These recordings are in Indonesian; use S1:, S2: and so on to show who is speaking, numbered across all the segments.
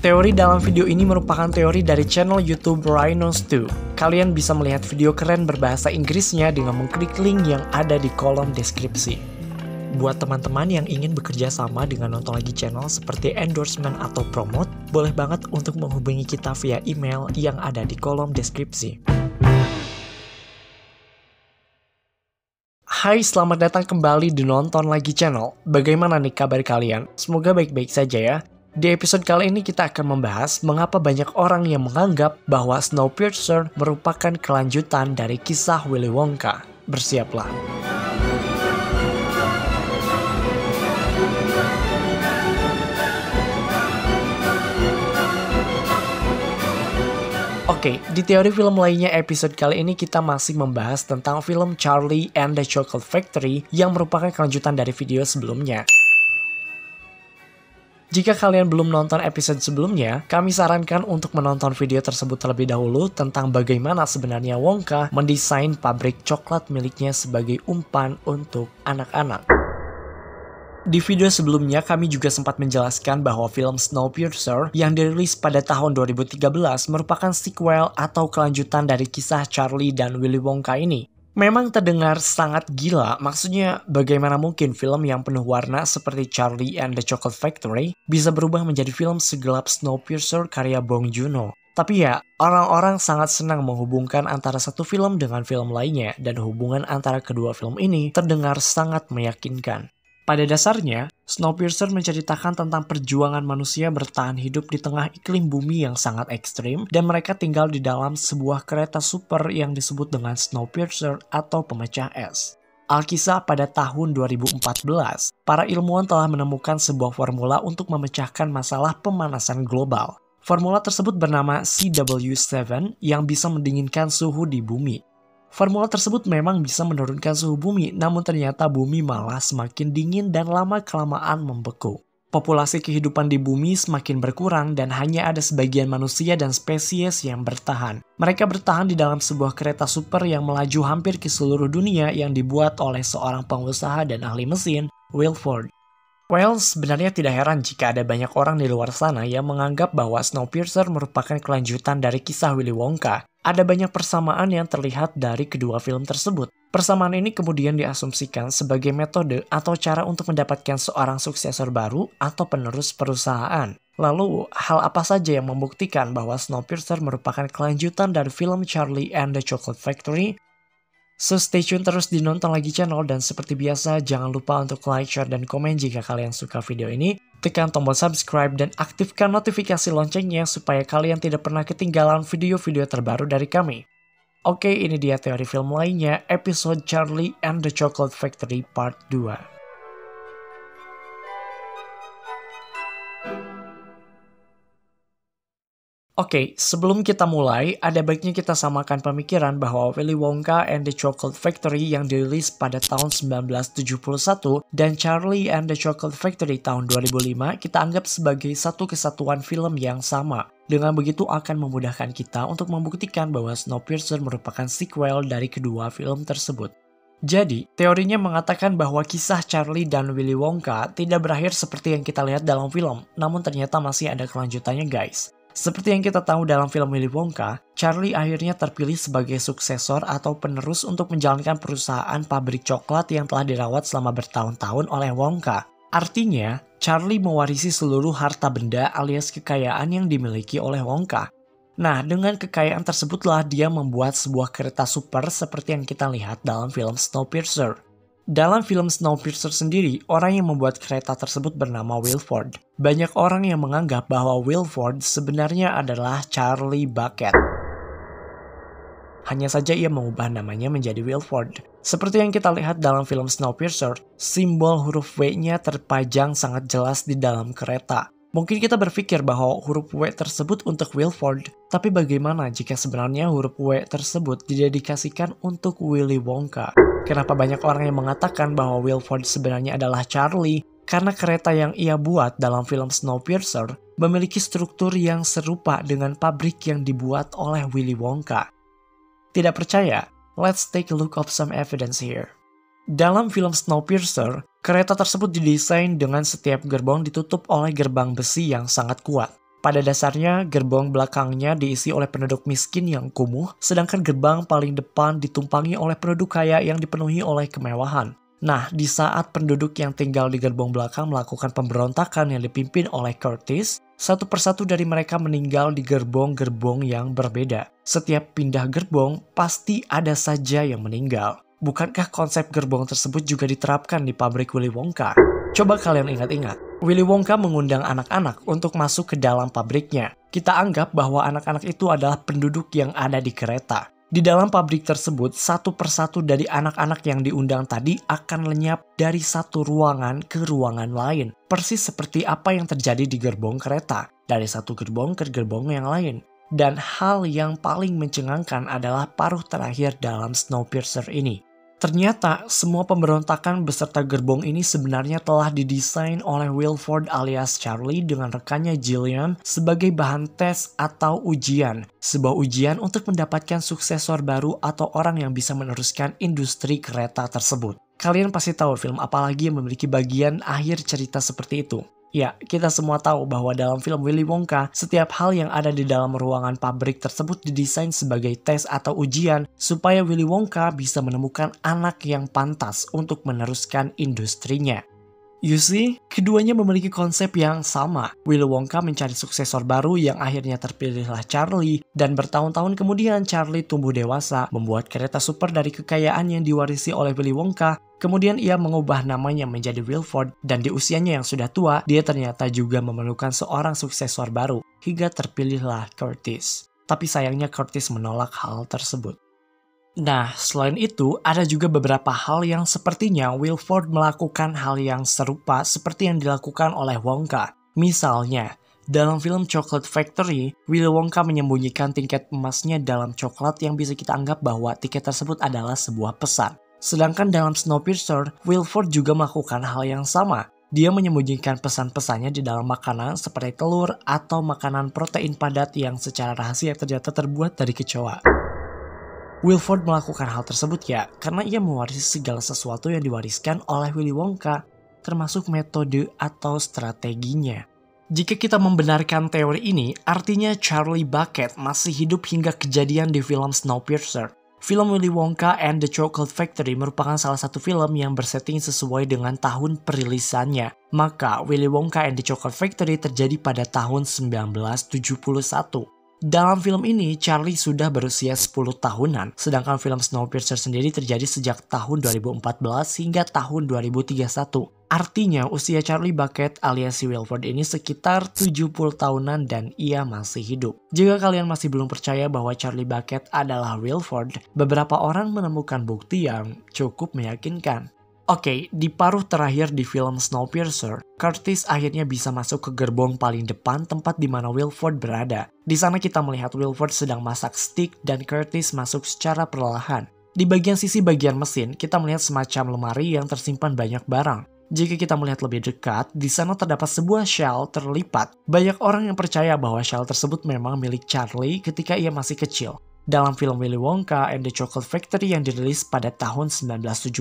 S1: Teori dalam video ini merupakan teori dari channel YouTube Rhinos2. Kalian bisa melihat video keren berbahasa Inggrisnya dengan mengklik link yang ada di kolom deskripsi. Buat teman-teman yang ingin bekerja sama dengan Nonton Lagi Channel seperti endorsement atau promote, boleh banget untuk menghubungi kita via email yang ada di kolom deskripsi. Hai, selamat datang kembali di Nonton Lagi Channel. Bagaimana nih kabar kalian? Semoga baik-baik saja ya. Di episode kali ini kita akan membahas mengapa banyak orang yang menganggap bahwa Snowpiercer merupakan kelanjutan dari kisah Willy Wonka. Bersiaplah. Oke, di teori film lainnya episode kali ini kita masih membahas tentang film Charlie and the Chocolate Factory yang merupakan kelanjutan dari video sebelumnya. Jika kalian belum nonton episode sebelumnya, kami sarankan untuk menonton video tersebut terlebih dahulu tentang bagaimana sebenarnya Wonka mendesain pabrik coklat miliknya sebagai umpan untuk anak-anak. Di video sebelumnya, kami juga sempat menjelaskan bahwa film Snowpiercer yang dirilis pada tahun 2013 merupakan sequel atau kelanjutan dari kisah Charlie dan Willy Wonka ini. Memang terdengar sangat gila, maksudnya bagaimana mungkin film yang penuh warna seperti Charlie and the Chocolate Factory bisa berubah menjadi film segelap Snowpiercer karya Bong Joon-ho. Tapi ya, orang-orang sangat senang menghubungkan antara satu film dengan film lainnya, dan hubungan antara kedua film ini terdengar sangat meyakinkan. Pada dasarnya, Snowpiercer menceritakan tentang perjuangan manusia bertahan hidup di tengah iklim bumi yang sangat ekstrim, dan mereka tinggal di dalam sebuah kereta super yang disebut dengan Snowpiercer atau pemecah es. Alkisah pada tahun 2014, para ilmuwan telah menemukan sebuah formula untuk memecahkan masalah pemanasan global. Formula tersebut bernama CW7 yang bisa mendinginkan suhu di bumi. Formula tersebut memang bisa menurunkan suhu bumi, namun ternyata bumi malah semakin dingin dan lama-kelamaan membeku. Populasi kehidupan di bumi semakin berkurang dan hanya ada sebagian manusia dan spesies yang bertahan. Mereka bertahan di dalam sebuah kereta super yang melaju hampir ke seluruh dunia yang dibuat oleh seorang pengusaha dan ahli mesin, Will Ford. Well, sebenarnya tidak heran jika ada banyak orang di luar sana yang menganggap bahwa Snowpiercer merupakan kelanjutan dari kisah Willy Wonka. Ada banyak persamaan yang terlihat dari kedua film tersebut. Persamaan ini kemudian diasumsikan sebagai metode atau cara untuk mendapatkan seorang suksesor baru atau penerus perusahaan. Lalu, hal apa saja yang membuktikan bahwa Snowpiercer merupakan kelanjutan dari film Charlie and the Chocolate Factory? So stay tune terus di Nonton Lagi Channel, dan seperti biasa jangan lupa untuk like, share, dan komen jika kalian suka video ini. Tekan tombol subscribe dan aktifkan notifikasi loncengnya supaya kalian tidak pernah ketinggalan video-video terbaru dari kami. Oke, ini dia teori film lainnya, episode Charlie and the Chocolate Factory Part 2. Oke, sebelum kita mulai, ada baiknya kita samakan pemikiran bahwa Willy Wonka and the Chocolate Factory yang dirilis pada tahun 1971 dan Charlie and the Chocolate Factory tahun 2005 kita anggap sebagai satu kesatuan film yang sama. Dengan begitu akan memudahkan kita untuk membuktikan bahwa Snowpiercer merupakan sequel dari kedua film tersebut. Jadi, teorinya mengatakan bahwa kisah Charlie dan Willy Wonka tidak berakhir seperti yang kita lihat dalam film, namun ternyata masih ada kelanjutannya guys. Seperti yang kita tahu dalam film Willy Wonka, Charlie akhirnya terpilih sebagai suksesor atau penerus untuk menjalankan perusahaan pabrik coklat yang telah dirawat selama bertahun-tahun oleh Wonka. Artinya, Charlie mewarisi seluruh harta benda alias kekayaan yang dimiliki oleh Wonka. Nah, dengan kekayaan tersebutlah dia membuat sebuah kereta super seperti yang kita lihat dalam film Snowpiercer. Dalam film Snowpiercer sendiri, orang yang membuat kereta tersebut bernama Will Ford. Banyak orang yang menganggap bahwa Will Ford sebenarnya adalah Charlie Bucket. Hanya saja ia mengubah namanya menjadi Will Ford. Seperti yang kita lihat dalam film Snowpiercer, simbol huruf W-nya terpajang sangat jelas di dalam kereta. Mungkin kita berpikir bahwa huruf W tersebut untuk Will Ford, tapi bagaimana jika sebenarnya huruf W tersebut didedikasikan untuk Willy Wonka? Kenapa banyak orang yang mengatakan bahwa Will Ford sebenarnya adalah Charlie? Karena kereta yang ia buat dalam film Snowpiercer memiliki struktur yang serupa dengan pabrik yang dibuat oleh Willy Wonka. Tidak percaya? Let's take a look of some evidence here. Dalam film Snowpiercer, kereta tersebut didesain dengan setiap gerbong ditutup oleh gerbang besi yang sangat kuat. Pada dasarnya, gerbong belakangnya diisi oleh penduduk miskin yang kumuh, sedangkan gerbang paling depan ditumpangi oleh penduduk kaya yang dipenuhi oleh kemewahan. Nah, di saat penduduk yang tinggal di gerbong belakang melakukan pemberontakan yang dipimpin oleh Curtis, satu persatu dari mereka meninggal di gerbong-gerbong yang berbeda. Setiap pindah gerbong, pasti ada saja yang meninggal. Bukankah konsep gerbong tersebut juga diterapkan di pabrik Willy Wonka? Coba kalian ingat-ingat, Willy Wonka mengundang anak-anak untuk masuk ke dalam pabriknya. Kita anggap bahwa anak-anak itu adalah penduduk yang ada di kereta. Di dalam pabrik tersebut, satu persatu dari anak-anak yang diundang tadi akan lenyap dari satu ruangan ke ruangan lain. Persis seperti apa yang terjadi di gerbong kereta, dari satu gerbong ke gerbong yang lain. Dan hal yang paling mencengangkan adalah paruh terakhir dalam Snowpiercer ini. Ternyata semua pemberontakan beserta gerbong ini sebenarnya telah didesain oleh Wilford alias Charlie dengan rekannya Gillian sebagai bahan tes atau ujian. Sebuah ujian untuk mendapatkan suksesor baru atau orang yang bisa meneruskan industri kereta tersebut. Kalian pasti tahu film apalagi yang memiliki bagian akhir cerita seperti itu. Ya, kita semua tahu bahwa dalam film Willy Wonka, setiap hal yang ada di dalam ruangan pabrik tersebut didesain sebagai tes atau ujian supaya Willy Wonka bisa menemukan anak yang pantas untuk meneruskan industrinya. You see, keduanya memiliki konsep yang sama. Willy Wonka mencari suksesor baru yang akhirnya terpilihlah Charlie, dan bertahun-tahun kemudian Charlie tumbuh dewasa, membuat kereta super dari kekayaan yang diwarisi oleh Willy Wonka. Kemudian ia mengubah namanya menjadi Wilford, dan di usianya yang sudah tua, dia ternyata juga memerlukan seorang suksesor baru, hingga terpilihlah Curtis. Tapi sayangnya Curtis menolak hal tersebut. Nah, selain itu, ada juga beberapa hal yang sepertinya Wilford melakukan hal yang serupa seperti yang dilakukan oleh Wonka. Misalnya, dalam film Chocolate Factory, Willy Wonka menyembunyikan tiket emasnya dalam coklat yang bisa kita anggap bahwa tiket tersebut adalah sebuah pesan. Sedangkan dalam Snowpiercer, Wilford juga melakukan hal yang sama. Dia menyembunyikan pesan-pesannya di dalam makanan seperti telur atau makanan protein padat yang secara rahasia ternyata terbuat dari kecoa. Wilford melakukan hal tersebut ya karena ia mewarisi segala sesuatu yang diwariskan oleh Willy Wonka, termasuk metode atau strateginya. Jika kita membenarkan teori ini, artinya Charlie Bucket masih hidup hingga kejadian di film Snowpiercer. Film Willy Wonka and the Chocolate Factory merupakan salah satu film yang bersetting sesuai dengan tahun perilisannya. Maka Willy Wonka and the Chocolate Factory terjadi pada tahun 1971. Dalam film ini, Charlie sudah berusia 10 tahunan, sedangkan film Snowpiercer sendiri terjadi sejak tahun 2014 hingga tahun 2031. Artinya, usia Charlie Bucket alias si Wilford ini sekitar 70 tahunan dan ia masih hidup. Jika kalian masih belum percaya bahwa Charlie Bucket adalah Wilford, beberapa orang menemukan bukti yang cukup meyakinkan. Oke, di paruh terakhir di film Snowpiercer, Curtis akhirnya bisa masuk ke gerbong paling depan tempat di mana Wilford berada. Di sana kita melihat Wilford sedang masak steak dan Curtis masuk secara perlahan. Di bagian sisi bagian mesin, kita melihat semacam lemari yang tersimpan banyak barang. Jika kita melihat lebih dekat, di sana terdapat sebuah shell terlipat. Banyak orang yang percaya bahwa shell tersebut memang milik Charlie ketika ia masih kecil. Dalam film Willy Wonka and the Chocolate Factory yang dirilis pada tahun 1971,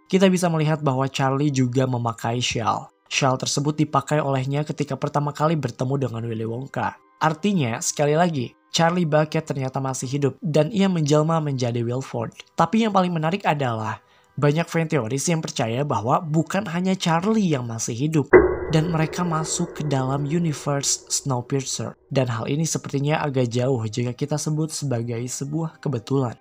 S1: kita bisa melihat bahwa Charlie juga memakai shell. Shell tersebut dipakai olehnya ketika pertama kali bertemu dengan Willy Wonka. Artinya, sekali lagi, Charlie Bucket ternyata masih hidup dan ia menjelma menjadi Wilford. Tapi yang paling menarik adalah, banyak fan teoris yang percaya bahwa bukan hanya Charlie yang masih hidup, dan mereka masuk ke dalam universe Snowpiercer. Dan hal ini sepertinya agak jauh jika kita sebut sebagai sebuah kebetulan.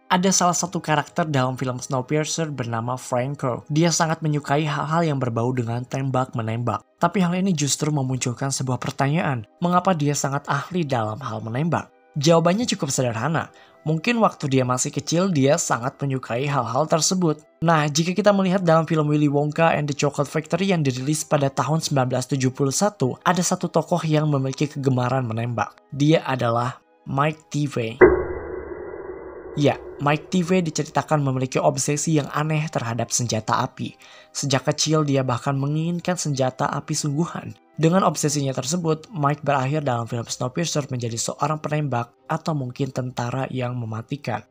S1: Ada salah satu karakter dalam film Snowpiercer bernama Franco. Dia sangat menyukai hal-hal yang berbau dengan tembak-menembak. Tapi hal ini justru memunculkan sebuah pertanyaan. Mengapa dia sangat ahli dalam hal menembak? Jawabannya cukup sederhana. Mungkin waktu dia masih kecil, dia sangat menyukai hal-hal tersebut. Nah, jika kita melihat dalam film Willy Wonka and the Chocolate Factory yang dirilis pada tahun 1971, ada satu tokoh yang memiliki kegemaran menembak. Dia adalah Mike Teavee. Ya, Mike Teavee diceritakan memiliki obsesi yang aneh terhadap senjata api. Sejak kecil dia bahkan menginginkan senjata api sungguhan. Dengan obsesinya tersebut, Mike berakhir dalam film Snowpiercer menjadi seorang penembak atau mungkin tentara yang mematikan.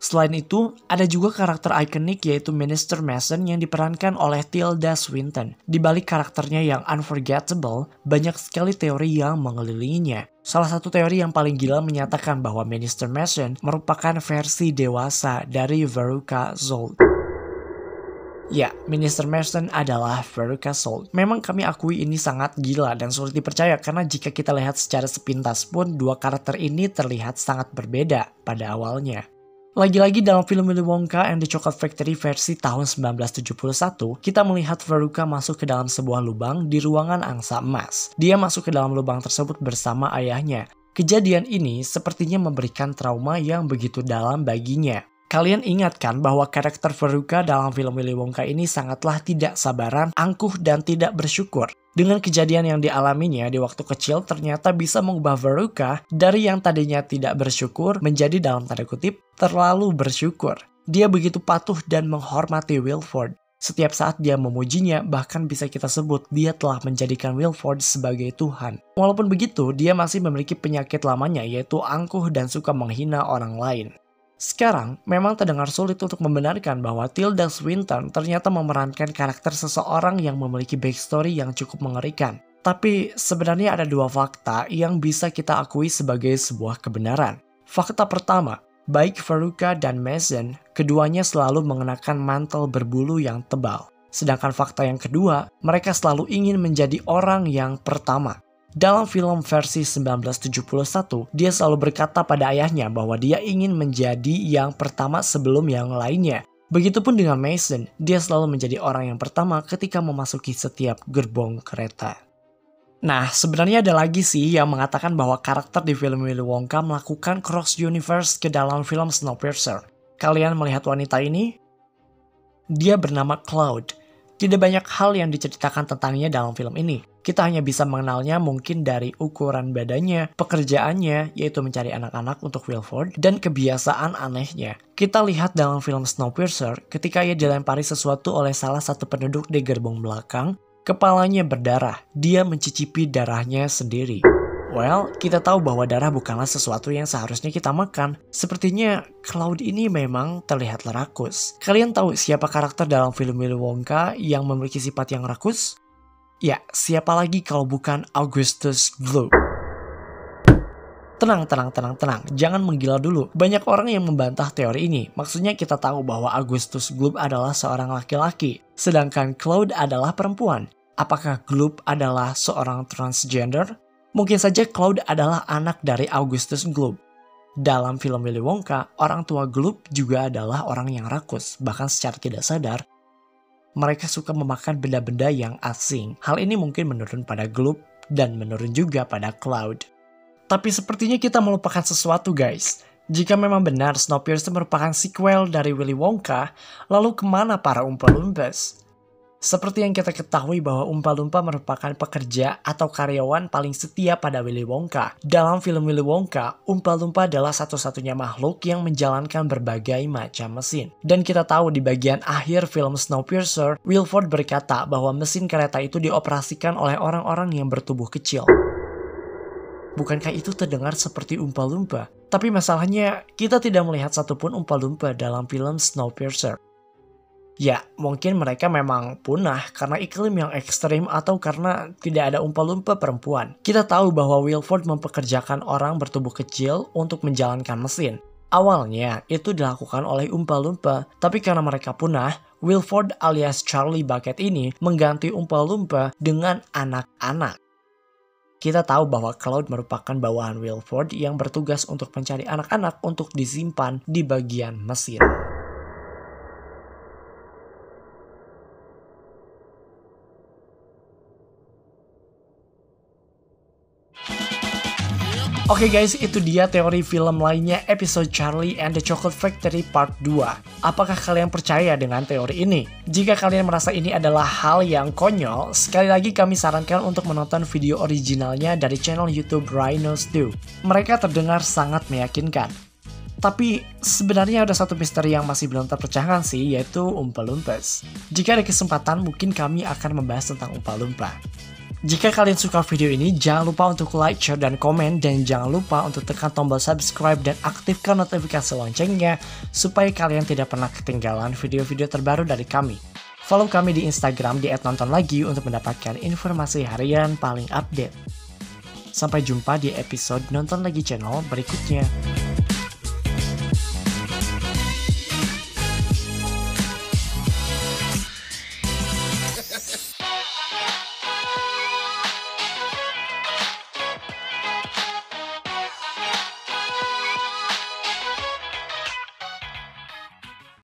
S1: Selain itu, ada juga karakter ikonik yaitu Minister Mason yang diperankan oleh Tilda Swinton. Di balik karakternya yang unforgettable, banyak sekali teori yang mengelilinginya. Salah satu teori yang paling gila menyatakan bahwa Minister Mason merupakan versi dewasa dari Veruca Salt. Ya, Minister Mason adalah Veruca Salt. Memang kami akui ini sangat gila dan sulit dipercaya karena jika kita lihat secara sepintas pun dua karakter ini terlihat sangat berbeda pada awalnya. Lagi-lagi dalam film Willy Wonka and the Chocolate Factory versi tahun 1971, kita melihat Veruca masuk ke dalam sebuah lubang di ruangan angsa emas. Dia masuk ke dalam lubang tersebut bersama ayahnya. Kejadian ini sepertinya memberikan trauma yang begitu dalam baginya. Kalian ingat kan bahwa karakter Veruca dalam film Willy Wonka ini sangatlah tidak sabaran, angkuh, dan tidak bersyukur. Dengan kejadian yang dialaminya di waktu kecil ternyata bisa mengubah Veruca dari yang tadinya tidak bersyukur menjadi dalam tanda kutip terlalu bersyukur. Dia begitu patuh dan menghormati Wilford. Setiap saat dia memujinya, bahkan bisa kita sebut dia telah menjadikan Wilford sebagai Tuhan. Walaupun begitu, dia masih memiliki penyakit lamanya yaitu angkuh dan suka menghina orang lain. Sekarang, memang terdengar sulit untuk membenarkan bahwa Tilda Swinton ternyata memerankan karakter seseorang yang memiliki backstory yang cukup mengerikan. Tapi sebenarnya ada dua fakta yang bisa kita akui sebagai sebuah kebenaran. Fakta pertama, baik Veruca dan Mason, keduanya selalu mengenakan mantel berbulu yang tebal. Sedangkan fakta yang kedua, mereka selalu ingin menjadi orang yang pertama. Dalam film versi 1971, dia selalu berkata pada ayahnya bahwa dia ingin menjadi yang pertama sebelum yang lainnya. Begitupun dengan Mason, dia selalu menjadi orang yang pertama ketika memasuki setiap gerbong kereta. Nah, sebenarnya ada lagi sih yang mengatakan bahwa karakter di film Willy Wonka melakukan cross universe ke dalam film Snowpiercer. Kalian melihat wanita ini? Dia bernama Cloud. Tidak banyak hal yang diceritakan tentangnya dalam film ini. Kita hanya bisa mengenalnya mungkin dari ukuran badannya, pekerjaannya, yaitu mencari anak-anak untuk Wilford, dan kebiasaan anehnya. Kita lihat dalam film Snowpiercer, ketika ia dilempari sesuatu oleh salah satu penduduk di gerbong belakang, kepalanya berdarah. Dia mencicipi darahnya sendiri. Well, kita tahu bahwa darah bukanlah sesuatu yang seharusnya kita makan. Sepertinya Cloud ini memang terlihat rakus. Kalian tahu siapa karakter dalam film Willy Wonka yang memiliki sifat yang rakus? Ya, siapa lagi kalau bukan Augustus Gloop. Tenang. Jangan menggila dulu. Banyak orang yang membantah teori ini. Maksudnya kita tahu bahwa Augustus Gloop adalah seorang laki-laki, sedangkan Cloud adalah perempuan. Apakah Gloop adalah seorang transgender? Mungkin saja Cloud adalah anak dari Augustus Gloop. Dalam film Willy Wonka, orang tua Gloop juga adalah orang yang rakus. Bahkan secara tidak sadar, mereka suka memakan benda-benda yang asing. Hal ini mungkin menurun pada Gloop dan menurun juga pada Cloud. Tapi sepertinya kita melupakan sesuatu guys. Jika memang benar Snowpiercer merupakan sequel dari Willy Wonka, lalu kemana para Oompa-Loompas? Seperti yang kita ketahui bahwa Oompa-Loompa merupakan pekerja atau karyawan paling setia pada Willy Wonka. Dalam film Willy Wonka, Oompa-Loompa adalah satu-satunya makhluk yang menjalankan berbagai macam mesin. Dan kita tahu di bagian akhir film Snowpiercer, Wilford berkata bahwa mesin kereta itu dioperasikan oleh orang-orang yang bertubuh kecil. Bukankah itu terdengar seperti Oompa-Loompa? Tapi masalahnya, kita tidak melihat satupun Oompa-Loompa dalam film Snowpiercer. Ya, mungkin mereka memang punah karena iklim yang ekstrim atau karena tidak ada Oompa-Loompa perempuan. Kita tahu bahwa Wilford mempekerjakan orang bertubuh kecil untuk menjalankan mesin. Awalnya, itu dilakukan oleh Oompa-Loompa, tapi karena mereka punah, Wilford alias Charlie Bucket ini mengganti Oompa-Loompa dengan anak-anak. Kita tahu bahwa Cloud merupakan bawahan Wilford yang bertugas untuk mencari anak-anak untuk disimpan di bagian mesin. Oke guys, itu dia teori film lainnya episode Charlie and the Chocolate Factory Part 2. Apakah kalian percaya dengan teori ini? Jika kalian merasa ini adalah hal yang konyol, sekali lagi kami sarankan untuk menonton video originalnya dari channel YouTube Rhino Stew. Mereka terdengar sangat meyakinkan. Tapi sebenarnya ada satu misteri yang masih belum terpecahkan sih, yaitu Oompa-Loompas. Jika ada kesempatan, mungkin kami akan membahas tentang Oompa-Loompa. Jika kalian suka video ini, jangan lupa untuk like, share, dan komen. Dan jangan lupa untuk tekan tombol subscribe dan aktifkan notifikasi loncengnya supaya kalian tidak pernah ketinggalan video-video terbaru dari kami. Follow kami di Instagram di @nontonlagi untuk mendapatkan informasi harian paling update. Sampai jumpa di episode Nonton Lagi channel berikutnya.